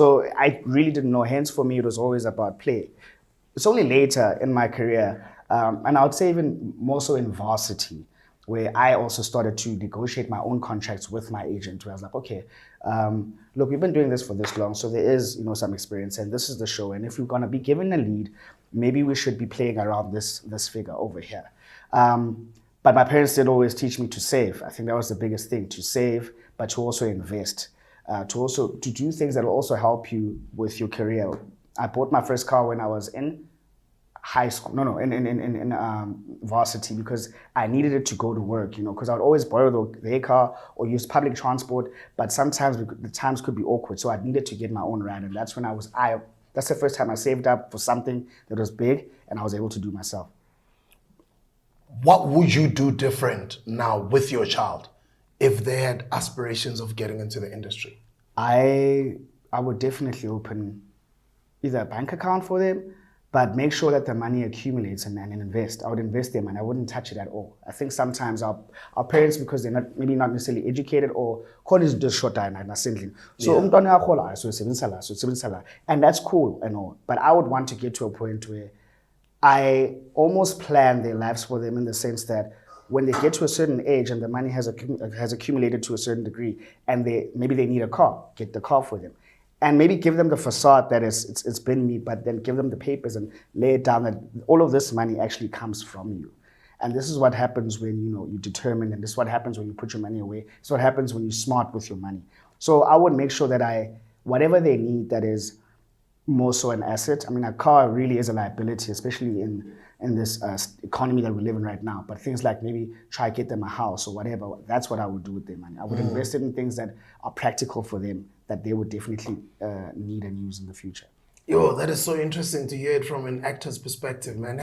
So I really didn't know. Hence, for me, it was always about play. It's only later in my career, and I would say even more so in varsity, where I also started to negotiate my own contracts with my agent. Where I was like, okay, look, we've been doing this for this long, so there is some experience, and this is the show. And if we're gonna be given a lead, maybe we should be playing around this figure over here. But my parents did always teach me to save. I think that was the biggest thing, to save, but to also invest, to do things that will also help you with your career. I bought my first car when I was in high school, in varsity, because I needed it to go to work, because I would always borrow their car or use public transport, but sometimes the times could be awkward, so I needed to get my own ride, and that's when that's the first time I saved up for something that was big, and I was able to do myself. What would you do different now with your child if they had aspirations of getting into the industry? I would definitely open either a bank account for them, but make sure that the money accumulates and invest. I would invest their money. I wouldn't touch it at all. I think sometimes our parents, because they're maybe not necessarily educated, or call it just short time, so and that's cool and all. But I would want to get to a point where I almost plan their lives for them, in the sense that when they get to a certain age and the money has accumulated to a certain degree, and maybe they need a car, get the car for them. And maybe give them the facade that it's been me, but then give them the papers and lay it down that all of this money actually comes from you. And this is what happens when you determine, and this is what happens when you put your money away. This is what happens when you're smart with your money. So I would make sure that whatever they need that is more so an asset. I mean, a car really is a liability, especially in this economy that we live in right now. But things like maybe try to get them a house or whatever, that's what I would do with their money. I would invest it in things that are practical for them, that they would definitely need and use in the future. Yo, that is so interesting to hear it from an actor's perspective, man.